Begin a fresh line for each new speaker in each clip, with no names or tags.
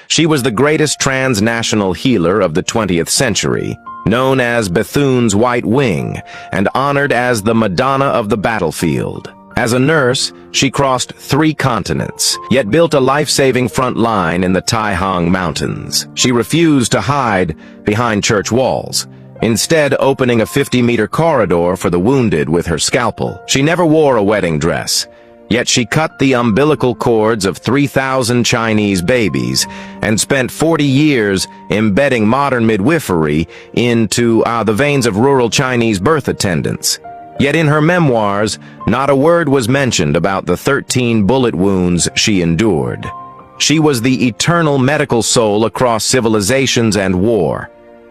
She was the greatest transnational healer of the 20th century, known as Bethune's White Wing, and honored as the Madonna of the battlefield. As a nurse, she crossed 3 continents, yet built a life-saving front line in the Taihang Mountains. She refused to hide behind church walls, instead opening a 50-meter corridor for the wounded with her scalpel. She never wore a wedding dress, yet she cut the umbilical cords of 3,000 Chinese babies and spent 40 years embedding modern midwifery into the veins of rural Chinese birth attendants. Yet in her memoirs, not a word was mentioned about the 13 bullet wounds she endured. She was the eternal medical soul across civilizations and war.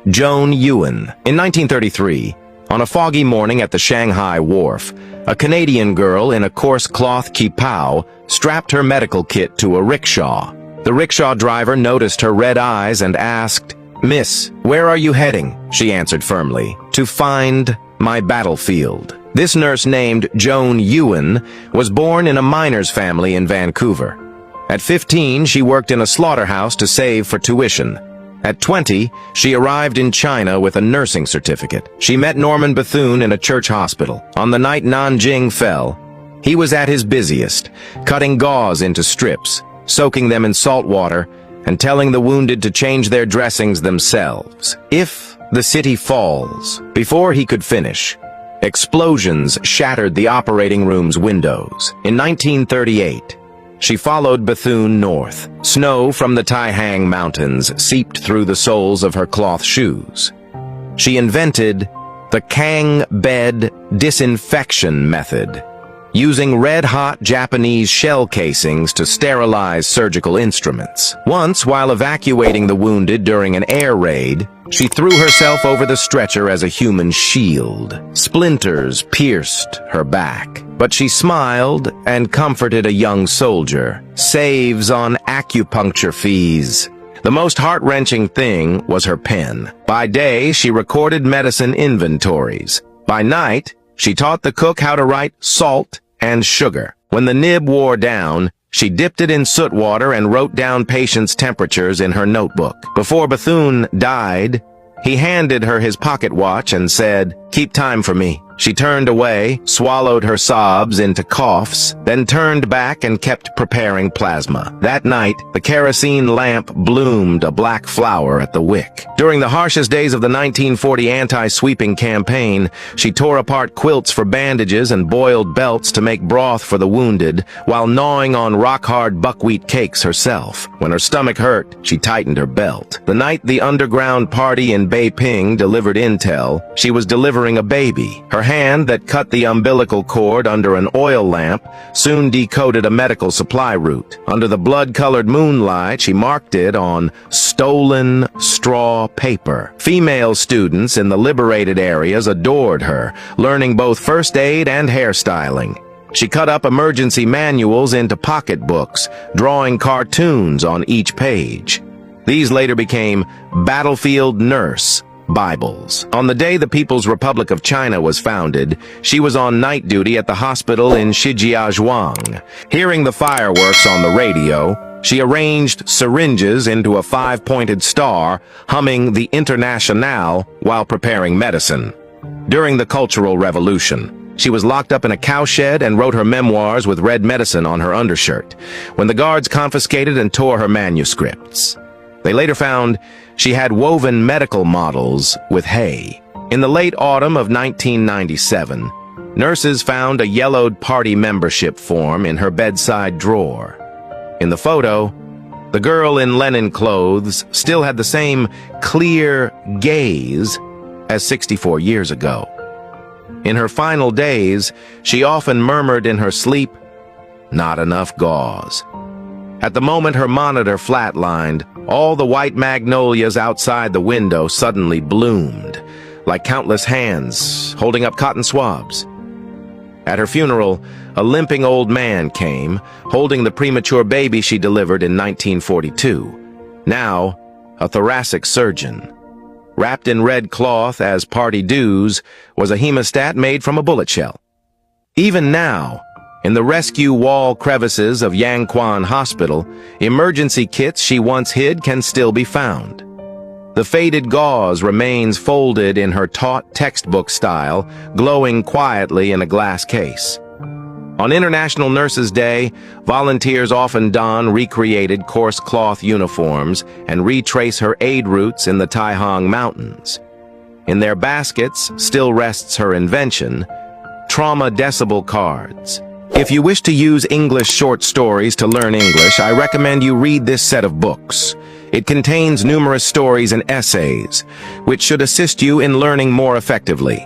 Joan Yuen. In 1933, on a foggy morning at the Shanghai Wharf, a Canadian girl in a coarse cloth kipao strapped her medical kit to a rickshaw. The rickshaw driver noticed her red eyes and asked, "Miss, where are you heading?" She answered firmly, "To find my battlefield." This nurse named Joan Yuen was born in a miner's family in Vancouver. At 15, she worked in a slaughterhouse to save for tuition. At 20, she arrived in China with a nursing certificate. She met Norman Bethune in a church hospital. On the night Nanjing fell, he was at his busiest, cutting gauze into strips, soaking them in salt water, and telling the wounded to change their dressings themselves. If the city falls, before he could finish, explosions shattered the operating room's windows. In 1938, she followed Bethune north. Snow from the Taihang Mountains seeped through the soles of her cloth shoes. She invented the Kang bed disinfection method, using red-hot Japanese shell casings to sterilize surgical instruments. Once, while evacuating the wounded during an air raid, she threw herself over the stretcher as a human shield. Splinters pierced her back, but she smiled and comforted a young soldier. Saves on acupuncture fees. The most heart-wrenching thing was her pen. By day, she recorded medicine inventories. By night, she taught the cook how to write salt and sugar. When the nib wore down, she dipped it in soot water and wrote down patients' temperatures in her notebook. Before Bethune died, he handed her his pocket watch and said, "Keep time for me." She turned away, swallowed her sobs into coughs, then turned back and kept preparing plasma. That night, the kerosene lamp bloomed a black flower at the wick. During the harshest days of the 1940 anti-sweeping campaign, she tore apart quilts for bandages and boiled belts to make broth for the wounded, while gnawing on rock-hard buckwheat cakes herself. When her stomach hurt, she tightened her belt. The night the underground party in Beiping delivered intel, she was delivering a baby. Her hand that cut the umbilical cord under an oil lamp soon decoded a medical supply route. Under the blood-colored moonlight, she marked it on stolen straw paper. Female students in the liberated areas adored her, learning both first aid and hairstyling. She cut up emergency manuals into pocketbooks, drawing cartoons on each page. These later became Battlefield Nurse Bibles. On the day the People's Republic of China was founded, she was on night duty at the hospital in Shijiazhuang. Hearing the fireworks on the radio, she arranged syringes into a 5-pointed star, humming the Internationale while preparing medicine. During the Cultural Revolution, she was locked up in a cowshed and wrote her memoirs with red medicine on her undershirt, when the guards confiscated and tore her manuscripts. They later found she had woven medical models with hay. In the late autumn of 1997, nurses found a yellowed party membership form in her bedside drawer. In the photo, the girl in Lenin clothes still had the same clear gaze as 64 years ago. In her final days, she often murmured in her sleep, "Not enough gauze." At the moment her monitor flatlined, all the white magnolias outside the window suddenly bloomed, like countless hands holding up cotton swabs. At her funeral, a limping old man came, holding the premature baby she delivered in 1942, now a thoracic surgeon. Wrapped in red cloth as party dues was a hemostat made from a bullet shell. Even now, In the rescue wall crevices of Yangquan Hospital, emergency kits she once hid can still be found. The faded gauze remains folded in her taut textbook style, glowing quietly in a glass case. On International Nurses' Day, volunteers often don recreated coarse cloth uniforms and retrace her aid routes in the Taihang Mountains. In their baskets still rests her invention, trauma decibel cards. If you wish to use English short stories to learn English, I recommend you read this set of books. It contains numerous stories and essays, which should assist you in learning more effectively.